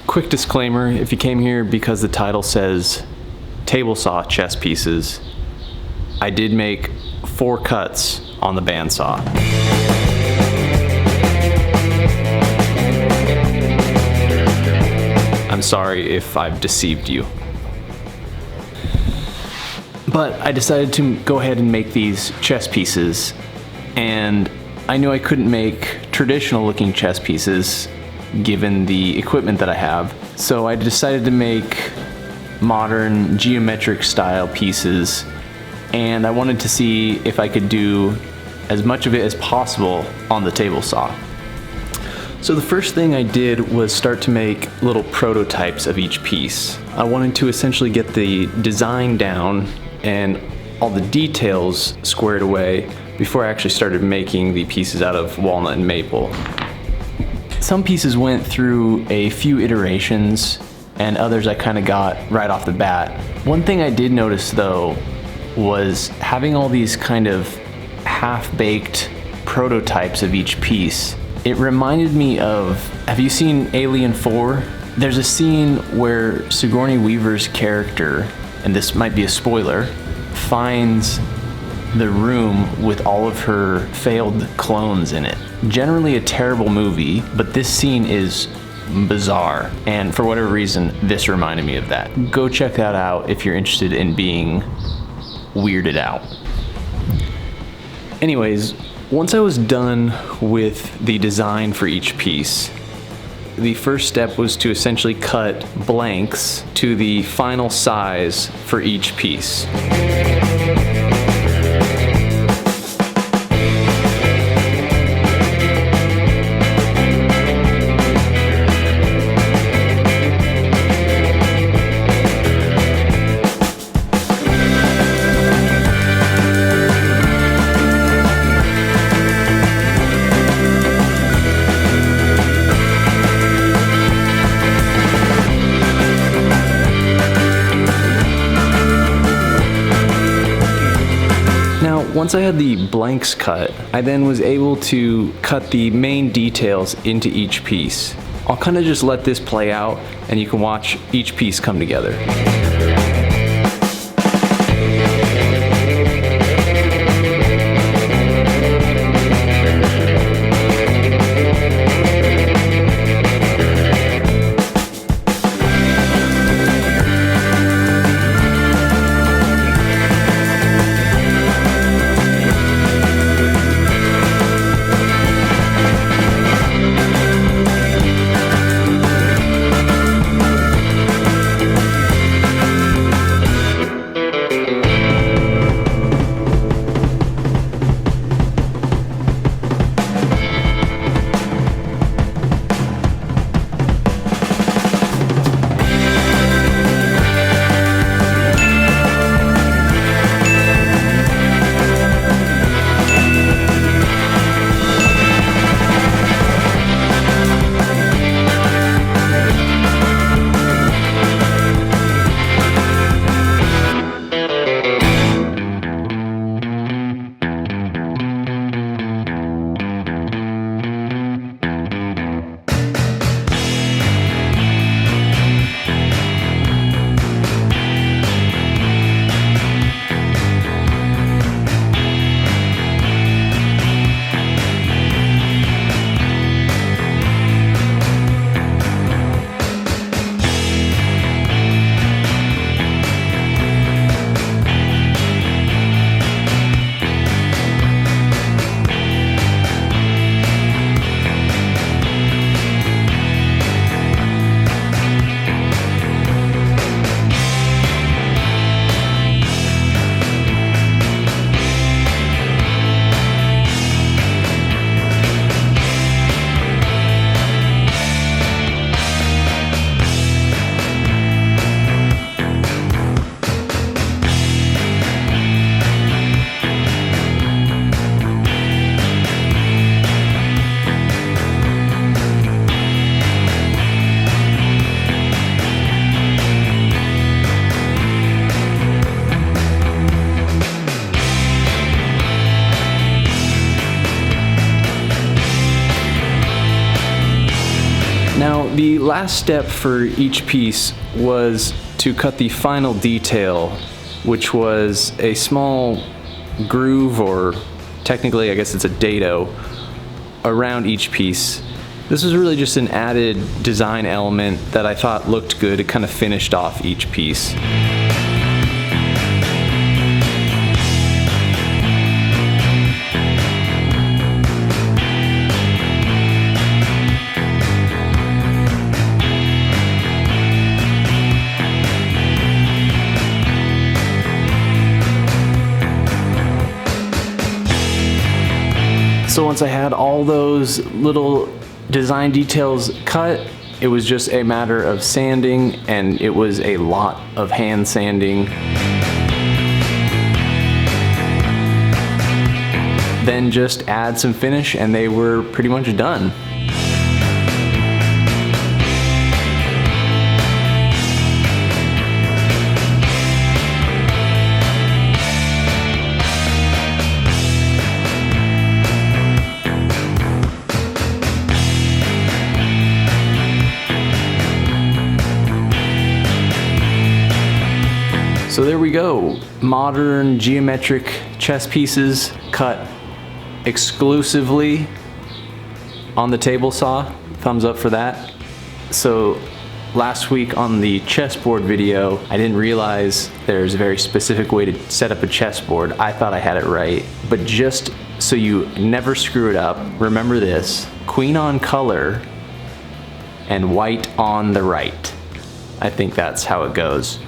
Quick disclaimer, if you came here because the title says table saw chess pieces, I did make 4 cuts on the bandsaw. I'm sorry if I've deceived you. But I decided to go ahead and make these chess pieces, and I knew I couldn't make traditional looking chess pieces given the equipment that I have, so I decided to make modern geometric style pieces, and I wanted to see if I could do as much of it as possible on the table saw. So the first thing I did was start to make little prototypes of each piece. I wanted to essentially get the design down and all the details squared away before I actually started making the pieces out of walnut and maple. Some pieces went through a few iterations, and others I kind of got right off the bat. One thing I did notice though was having all these kind of half-baked prototypes of each piece. It reminded me of, have you seen Alien 4? There's a scene where Sigourney Weaver's character, and this might be a spoiler, finds the room with all of her failed clones in it. Generally a terrible movie, but this scene is bizarre, and for whatever reason, this reminded me of that. Go check that out if you're interested in being weirded out. Anyways, once I was done with the design for each piece, the first step was to essentially cut blanks to the final size for each piece. Once I had the blanks cut, I then was able to cut the main details into each piece. I'll kind of just let this play out, and you can watch each piece come together. Now, the last step for each piece was to cut the final detail, which was a small groove, or technically I guess it's a dado, around each piece. This was really just an added design element that I thought looked good. It kind of finished off each piece. So once I had all those little design details cut, it was just a matter of sanding, and it was a lot of hand sanding. Then just add some finish and they were pretty much done. So there we go, modern geometric chess pieces cut exclusively on the table saw. Thumbs up for that. So last week on the chessboard video, I didn't realize there's a very specific way to set up a chessboard. I thought I had it right, but just so you never screw it up, remember this: queen on color and white on the right. I think that's how it goes.